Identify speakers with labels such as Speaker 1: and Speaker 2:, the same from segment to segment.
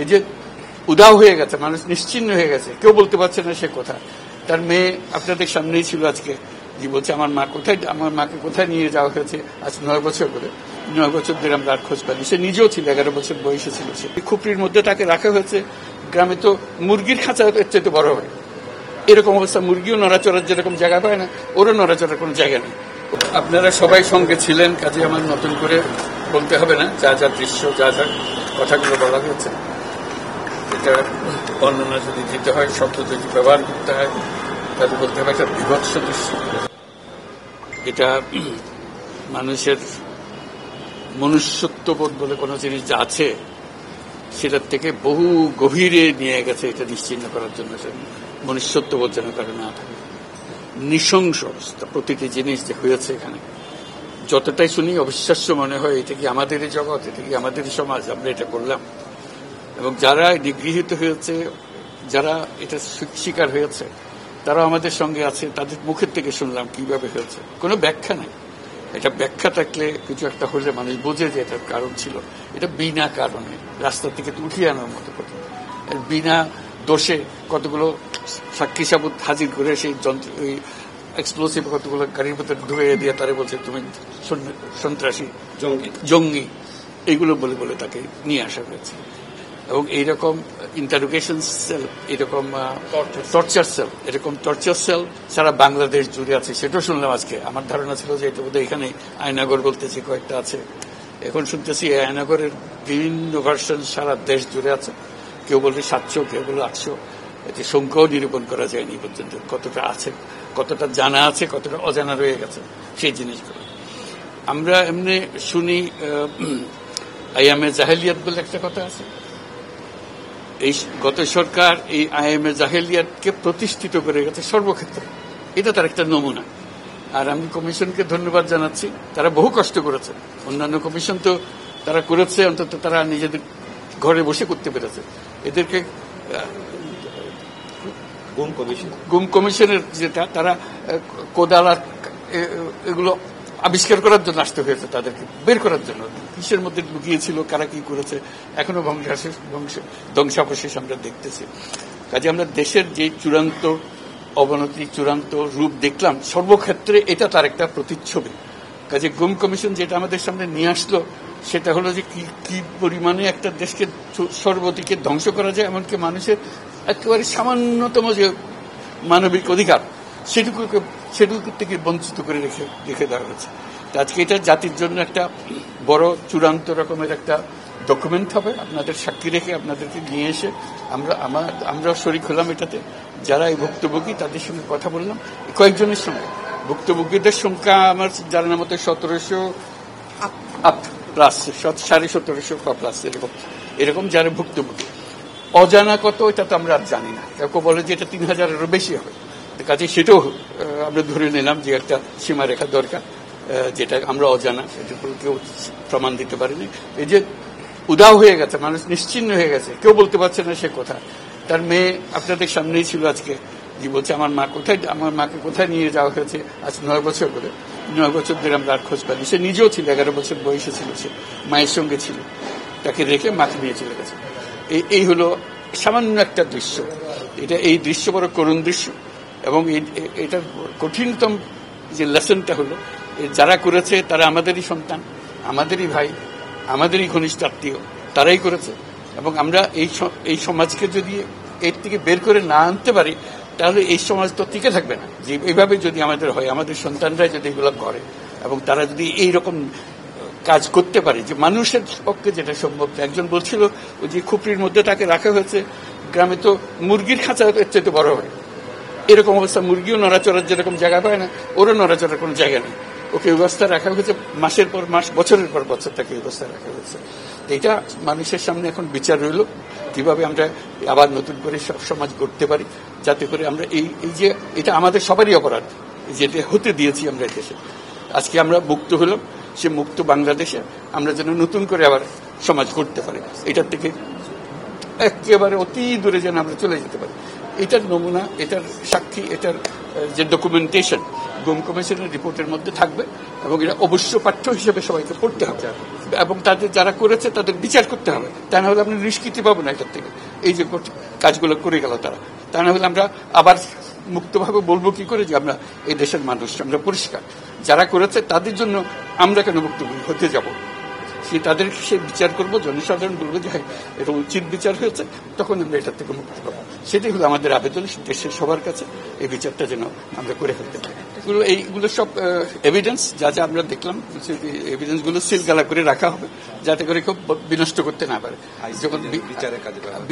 Speaker 1: এই যে উধাও হয়ে গেছে, মানুষ নিশ্চিহ্ন হয়ে গেছে, কেউ বলতে পারছে না সে কোথায়। তার মেয়ে আপনাদের সামনেই ছিল আজকে, যে বলছে আমার মাকে কোথায় নিয়ে যাওয়া হয়েছে। আজ 9 বছর করে, 9 বছর ধরে আমরা আর খোঁজ পাইনি। সে নিজেও ছিল, 11 বছর বয়সে ছিল সে। খুপড়ির মধ্যে তাকে রাখা হয়েছে। গ্রামে তো মুরগির খাঁচা এর চাইতে বড় হয়, এরকম অবস্থা। মুরগিও নড়াচড়ার যেরকম জায়গা পায় না, ওরও নড়াচড়ার কোনো জায়গা নেই। আপনারা সবাই সঙ্গে ছিলেন, কাজে আমার নতুন করে বলতে হবে না যা যা দৃশ্য, যা যা কথাগুলো বলা হয়েছে। এটা বর্ণনা যদি দিতে হয়, শব্দ যদি ব্যবহার করতে হয়, তাহলে বলতে হবে একটা বিভৎস দৃশ্য। এটা মানুষের মনুষ্যত্ববোধ বলে কোনো জিনিস যা আছে সেটার থেকে বহু গভীরে নিয়ে গেছে। এটা নিশ্চিহ্ন করার জন্য মনুষ্যত্ববোধ যেন কারো না থাকে। নৃশংস অবস্থা, প্রতিটি জিনিস যে হয়েছে এখানে যতটাই শুনি অবিশ্বাস্য মনে হয়। এটা কি আমাদেরই জগৎ, এটা কি আমাদেরই সমাজ, আমরা এটা করলাম। এবং যারা নিগৃহীত হয়েছে, যারা এটা শিকার হয়েছে, তারা আমাদের সঙ্গে আছে। তাদের মুখের থেকে শুনলাম কিভাবে হয়েছে। কোনো ব্যাখ্যা নাই। এটা ব্যাখ্যা থাকলে কিছু একটা হলে মানুষ বোঝে যে এটার কারণ ছিল। এটা বিনা কারণে রাস্তা থেকে উঠিয়ে আনার মতো কথা। বিনা দোষে কতগুলো সাক্ষী সাবুত হাজির করে সেই ওই এক্সপ্লোসিভ কতগুলো গাড়ির ভিতরে ঢুকিয়ে দিয়ে তারা বলছে তুমি সন্ত্রাসী, জঙ্গি, এইগুলো বলে বলে তাকে নিয়ে আসা হয়েছে। এবং এইরকম ইন্টারোগেশন সেল, এরকম টর্চার সেল, এরকম টর্চার সেল সারা বাংলাদেশ জুড়ে আছে। সেটাও শুনলাম আজকে। আমার ধারণা ছিল যে এটা বোধহয় এখানে আয়নাগর বলতেছি কয়েকটা আছে, এখন শুনতেছি আয়নাগরের বিভিন্ন ভার্সন সারা দেশ জুড়ে আছে। কেউ বলছে 700, কেউ বলে 800। এতে সংখ্যাও নিরূপণ করা যায়নি পর্যন্ত। কতটা আছে, কতটা জানা আছে, কতটা অজানা রয়ে গেছে সেই জিনিসগুলো। আমরা এমনি শুনি আইয়ামে জাহেলিয়াত বলে একটা কথা আছে। এই গত সরকার এই আইএমএ জাহেলিয়াতকে প্রতিষ্ঠিত করে গেছে সর্বক্ষেত্রে। এটা তার একটা নমুনা। আর আমি কমিশনকে ধন্যবাদ জানাচ্ছি, তারা বহু কষ্ট করেছে। অন্যান্য কমিশন তো তারা করেছে, অন্তত তারা নিজেদের ঘরে বসে করতে পেরেছে। এদেরকে গুম কমিশনের যেটা, তারা কোদাল আর এগুলো আবিষ্কার করার জন্য আসতে হয়েছে, তাদেরকে বের করার জন্য। কিসের মধ্যে লুকিয়েছিল, কারা কি করেছে, এখনো ধ্বংসাবশেষ আমরা দেখতেছি। কাজে আমরা দেশের যে চূড়ান্ত অবনতি, চূড়ান্ত রূপ দেখলাম, সর্বক্ষেত্রে এটা তার একটা প্রতিচ্ছবি। কাজে গুম কমিশন যেটা আমাদের সামনে নিয়ে আসলো, সেটা হলো যে কি পরিমাণে একটা দেশকে সর্বদিকে ধ্বংস করা যায়, এমনকি মানুষের একেবারে সামান্যতম যে মানবিক অধিকার সেটুকু থেকে বঞ্চিত করে রেখে দেওয়া হয়েছে। আজকে এটা জাতির জন্য একটা বড় চূড়ান্ত রকমের একটা ডকুমেন্ট হবে। আপনাদের সাক্ষী রেখে আপনাদেরকে নিয়ে এসে আমরা শরিক হলাম এটাতে। যারা এই ভুক্তভোগী তাদের সঙ্গে কথা বললাম, কয়েকজনের সঙ্গে। ভুক্তভোগীদের সংখ্যা আমার জানার মতো 1700 প্লাস, 1750 প্লাস এরকম যারা ভুক্তভোগী। অজানা কত এটা তো আমরা আর জানি না। কেউ বলে যে এটা 3000-এরও বেশি হবে। কাজে সেটাও আমরা ধরে নিলাম যে একটা সীমারেখা দরকার, যেটা আমরা অজানা, সেটার উপর কেউ প্রমাণ দিতে পারেনি। এই যে উধাও হয়ে গেছে, মানুষ নিশ্চিহ্ন হয়ে গেছে, কেউ বলতে পারছে না সে কোথায়। তার মেয়ে আপনাদের সামনেই ছিল আজকে, যে বলছে আমার মাকে কোথায় নিয়ে যাওয়া হয়েছে। আজ 9 বছর করে, 9 বছর ধরে আমরা আর খোঁজ পাইনি। সে নিজেও ছিল, 11 বছর বয়সে ছিল সে, মায়ের সঙ্গে ছিল। তাকে রেখে মাকে নিয়ে চলে গেছে। এই হলো সামান্য একটা দৃশ্য। এই দৃশ্য বড় করুণ দৃশ্য। এবং এটার কঠিনতম যে লেসনটা হলো, যারা করেছে তারা আমাদেরই সন্তান, আমাদেরই ভাই, আমাদেরই ঘনিষ্ঠ আত্মীয়, তারাই করেছে। এবং আমরা এই সমাজকে যদি এর থেকে বের করে না আনতে পারি, তাহলে এই সমাজ তো টিকে থাকবে না। যে এইভাবে যদি আমাদের হয়, আমাদের সন্তানরাই যদি এগুলো করে এবং তারা যদি এইরকম কাজ করতে পারে, যে মানুষের পক্ষে যেটা সম্ভব। একজন বলছিল যে খুপড়ির মধ্যে তাকে রাখা হয়েছে, গ্রামে তো মুরগির খাঁচা এর চাইতে বড় হয়, এরকম অবস্থা। মুরগিও নড়াচড়ার যেরকম জায়গা পায় না, ওরও নড়াচড়ার কোনো জায়গা নেই। ওকে ব্যবস্থা রাখা হয়েছে, মাসের পর মাস, বছরের পর বছর তাকে ব্যবস্থা রাখা হয়েছে। এটা মানুষের সামনে এখন বিচার রইল, কিভাবে আমরা আবার নতুন করে সমাজ গড়তে পারি, যাতে করে আমরা এই যে এটা আমাদের সবারই অপরাধ, যেটা হতে দিয়েছি আমরা দেশে। আজকে আমরা মুক্ত হলাম, সে মুক্ত বাংলাদেশে আমরা যেন নতুন করে আবার সমাজ করতে পারি, এটার থেকে একেবারে অতি দূরে যেন আমরা চলে যেতে পারি। এটার নমুনা, এটার সাক্ষী, এটার যে ডকুমেন্টেশন গুম কমিশনের রিপোর্টের মধ্যে থাকবে। এবং এটা অবশ্য পাঠ্য হিসেবে সবাইকে পড়তে হবে এবং তাদের যারা করেছে তাদের বিচার করতে হবে। তা না হলে আমরা নিষ্কৃতি পাবো না এটার থেকে, এই যে কাজগুলো করে গেল তারা। তা না হলে আমরা আবার মুক্তভাবে বলবো কি করে যে আমরা এই দেশের মানুষ, আমরা পরিষ্কার। যারা করেছে তাদের জন্য আমরা কেন মুক্ত হতে যাব? তাদেরকে সে বিচার করবো, জনসাধারণ বলবো যে হ্যাঁ এটা উচিত বিচার হয়েছে, তখন আমরা এটার থেকে মুক্তি পাবো। সেটাই হলো আমাদের আবেদন দেশের সবার কাছে, এই বিচারটা যেন আমরা করে ফেলতে পারি। এইগুলো সব এভিডেন্স যা যা আমরা দেখলাম, এভিডেন্স গুলো সিলগালা করে রাখা হবে যাতে করে কেউ বিনষ্ট করতে না পারে, যখন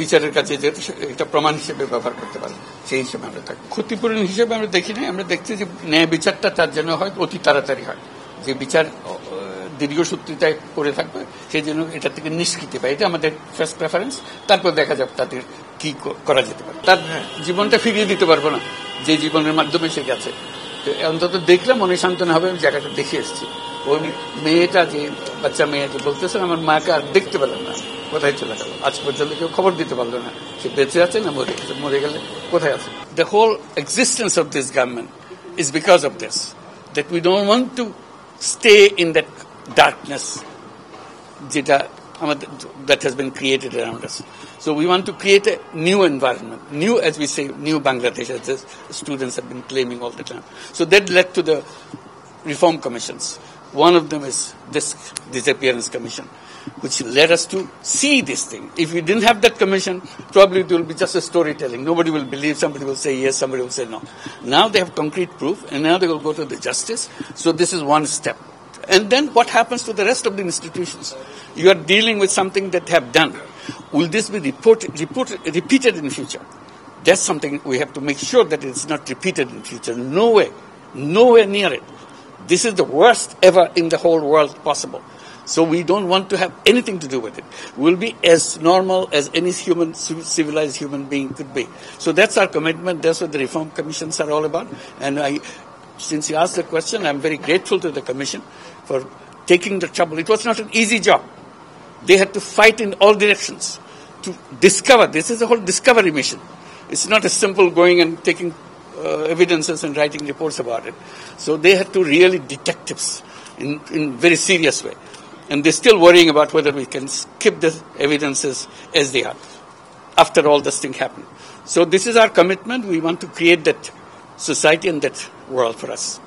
Speaker 1: বিচারের কাছে যেহেতু এটা প্রমাণ হিসেবে ব্যবহার করতে পারে, সেই হিসেবে আমরা থাকি। ক্ষতিপূরণ হিসেবে আমরা দেখি নাই, আমরা দেখছি যে ন্যায় বিচারটা তার জন্য হয় অতি তাড়াতাড়ি হয়, যে বিচার দীর্ঘসূত্রিতায় করে থাকবে সেই জন্য এটা থেকে নিষ্কৃতি পায়, এটা আমাদের ফার্স্ট প্রেফারেন্স। তারপর দেখা যাবে তাদের কি করা যেতে পারে। তার জীবনটা ফিরিয়ে দিতে পারবো না যে জীবনের মাধ্যমে সে গেছে, অন্তত দেখলাম মনে সান্ত্বনা হবে, আমি জায়গাটা দেখে এসেছি। ওই মেয়েটা যে বাচ্চা মেয়ে যে বলতেছেন আমার মাকে আর দেখতে পেলাম না, কোথায় চলে গেল, আজ পর্যন্ত কেউ খবর দিতে পারলো না সে বেঁচে আছে না মরে গেছে, মরে গেলে কোথায় আছে। The whole existence of this government is because of this, that we don't want to stay in that darkness that has been created around us. So we want to create a new environment, new, as we say, new Bangladesh, as the students have been claiming all the time. So that led to the reform commissions. One of them is this disappearance commission, which led us to see this thing. If we didn't have that commission, probably it will be just a storytelling. Nobody will believe, somebody will say yes, somebody will say no. Now they have concrete proof, and now they will go to the justice. So this is one step. And then what happens to the rest of the institutions? You are dealing with something that have done. Will this be repeated in future? That's something we have to make sure that it's not repeated in future. No way. Nowhere near it. This is the worst ever in the whole world possible. So we don't want to have anything to do with it. We'll be as normal as any civilized human being could be. So that's our commitment. That's what the reform commissions are all about. And since you asked the question, I'm very grateful to the Commission for taking the trouble. It was not an easy job. They had to fight in all directions to discover. This is a whole discovery mission. It's not a simple going and taking evidences and writing reports about it. So they had to really detectives in very serious way. And they're still worrying about whether we can keep the evidences as they are after all this thing happened. So this is our commitment. We want to create that society and that world for us.